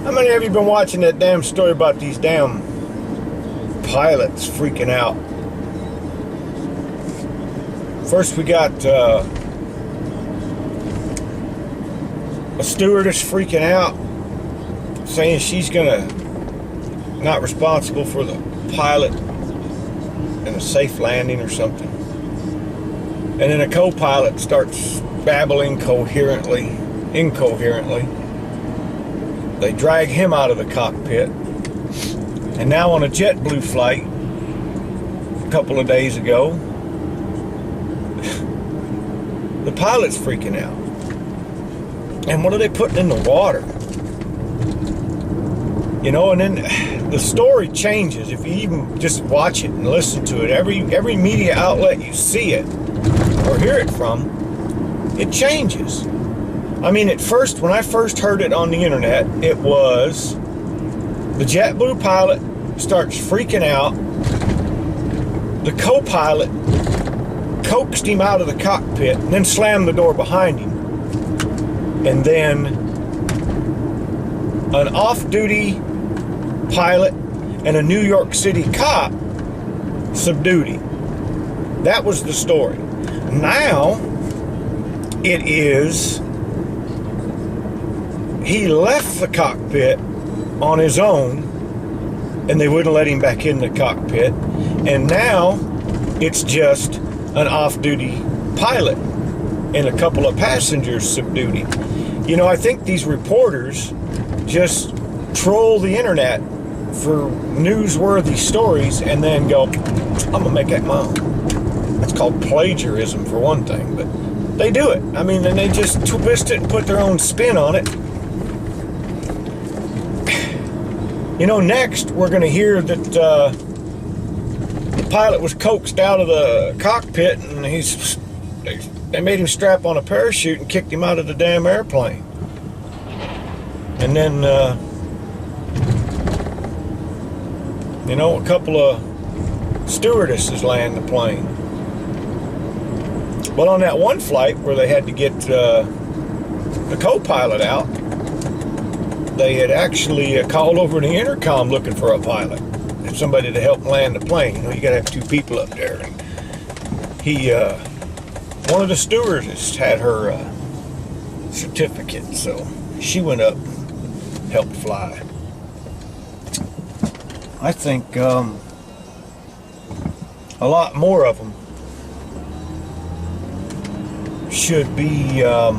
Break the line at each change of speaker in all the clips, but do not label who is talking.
How many of you been watching that damn story about these damn pilots freaking out? First we got a stewardess freaking out, saying she's not responsible for the pilot and a safe landing or something. And then a co-pilot starts babbling incoherently. They drag him out of the cockpit. And now on a JetBlue flight a couple of days ago, the pilot's freaking out. And what are they putting in the water? You know, and then the story changes if you even just watch it and listen to it. Every media outlet you see it or hear it from, it changes. I mean, at first, when I first heard it on the internet, it was the JetBlue pilot starts freaking out. The co-pilot coaxed him out of the cockpit and then slammed the door behind him. And then an off-duty pilot and a New York City cop subdued him. That was the story. Now it is he left the cockpit on his own and they wouldn't let him back in the cockpit, and now it's just an off-duty pilot and a couple of passengers subdued him. You know, I think these reporters just troll the internet for newsworthy stories and then go, I'm gonna make that my own. That's called plagiarism for one thing, but they do it. I mean, and they just twist it and put their own spin on it. You know, next we're gonna hear that the pilot was coaxed out of the cockpit and they made him strap on a parachute and kicked him out of the damn airplane. And then, you know, a couple of stewardesses land the plane. Well, on that one flight where they had to get the co-pilot out, they had actually called over the intercom looking for a pilot, somebody to help land the plane. You know, you gotta have two people up there. And one of the stewardesses had her certificate, so she went up and helped fly. I think a lot more of them should be, I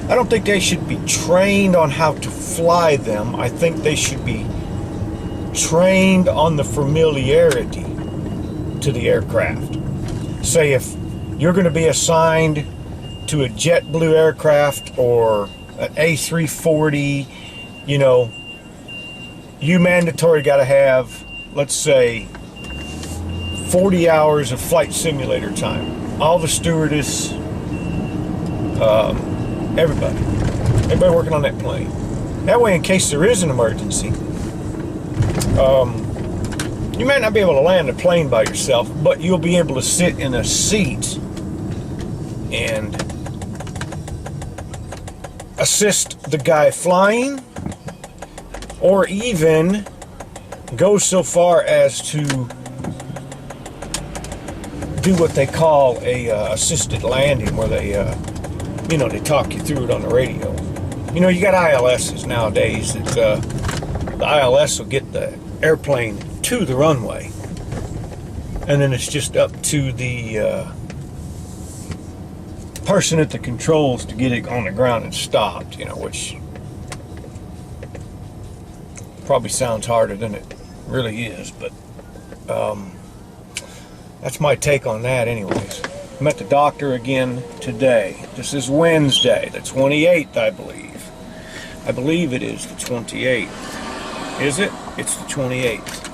don't think they should be trained on how to fly them. I think they should be trained on the familiarity to the aircraft. Say if you're going to be assigned to a JetBlue aircraft or an A340, you know, you mandatory got to have, let's say, 40 hours of flight simulator time. All the stewardess, everybody working on that plane. That way, in case there is an emergency, you may not be able to land a plane by yourself, but you'll be able to sit in a seat and assist the guy flying, or even go so far as to do what they call a assisted landing, where they you know, they talk you through it on the radio. You know, you got ILSs nowadays that the ILS will get the airplane to the runway, and then it's just up to the person at the controls to get it on the ground and stopped, you know, which probably sounds harder than it really is, but that's my take on that anyways. I'm at the doctor again today. This is Wednesday, the 28th, I believe. I believe it is the 28th. Is it? It's the 28th.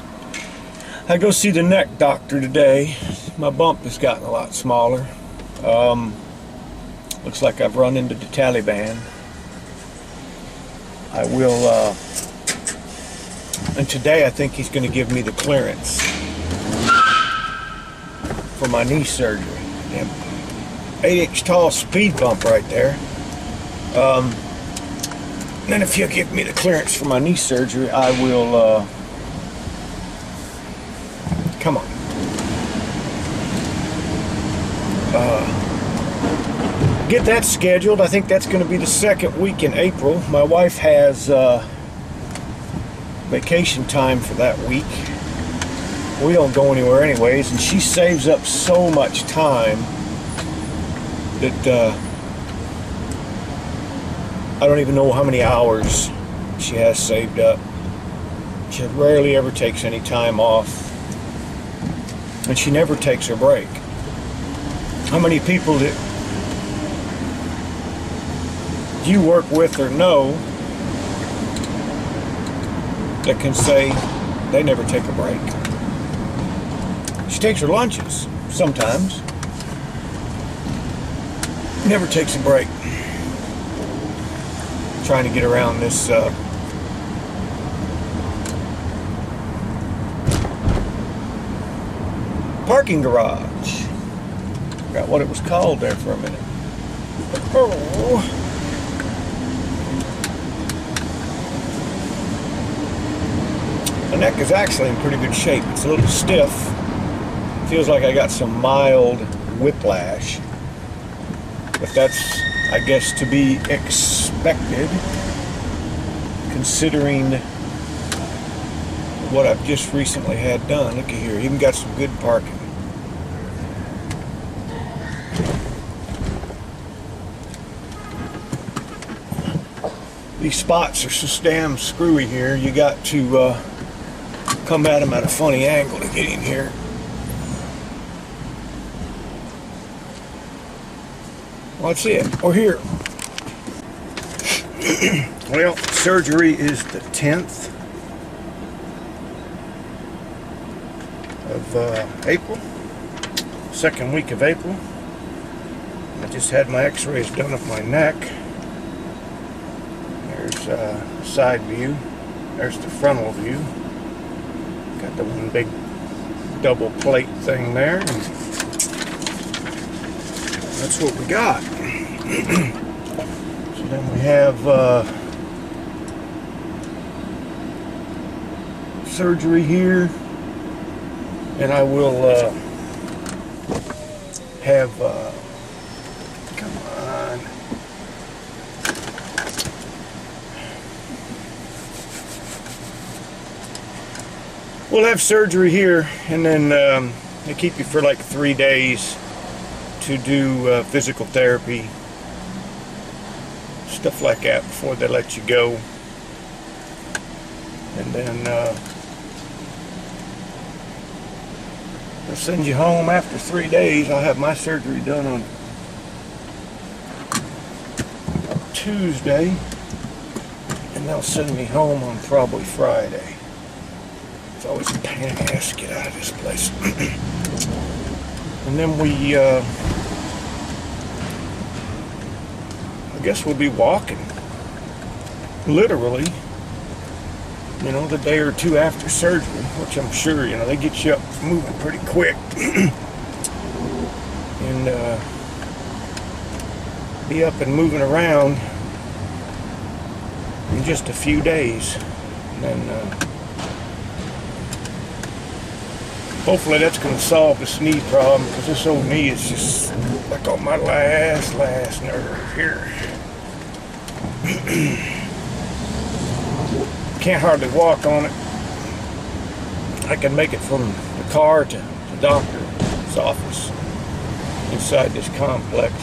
I go see the neck doctor today. My bump has gotten a lot smaller. Looks like I've run into the Taliban. I will, and today I think he's going to give me the clearance for my knee surgery. Damn, 8-inch tall speed bump right there. And then if you'll give me the clearance for my knee surgery, I will, come on. Get that scheduled. I think that's going to be the second week in April. My wife has vacation time for that week. We don't go anywhere anyways, and she saves up so much time that I don't even know how many hours she has saved up. She rarely ever takes any time off, and she never takes her break. How many people that you work with or know that can say they never take a break? She takes her lunches sometimes. Never takes a break. Trying to get around this parking garage. Forgot what it was called there for a minute. Oh. The neck is actually in pretty good shape. It's a little stiff. Feels like I got some mild whiplash. But that's, I guess, to be expected, considering what I've just recently had done. Look at here, even got some good parking. These spots are so damn screwy here. You got to come at them at a funny angle to get in here. Well, that's it. We're here. Well, surgery is the 10th of April. Second week of April. I just had my x-rays done of my neck. There's a side view. There's the frontal view. Got the one big double plate thing there. And that's what we got. So then we have surgery here, and I will have come on. We'll have surgery here, and then they keep you for like 3 days to do physical therapy, stuff like that, before they let you go. And then they'll send you home after 3 days. I'll have my surgery done on Tuesday, and they'll send me home on probably Friday. It's always a pain in the ass to get out of this place. And then we I guess we'll be walking, literally, you know, the day or two after surgery, which I'm sure, you know, they get you up moving pretty quick. And be up and moving around in just a few days. And then hopefully that's going to solve this knee problem, because this old knee is just like on my last nerve here. Can't hardly walk on it. I can make it from the car to the doctor's office inside this complex.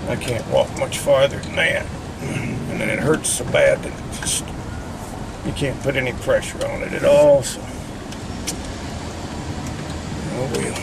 I can't walk much farther than that. And then it hurts so bad that it just, you can't put any pressure on it at all. So, oh well.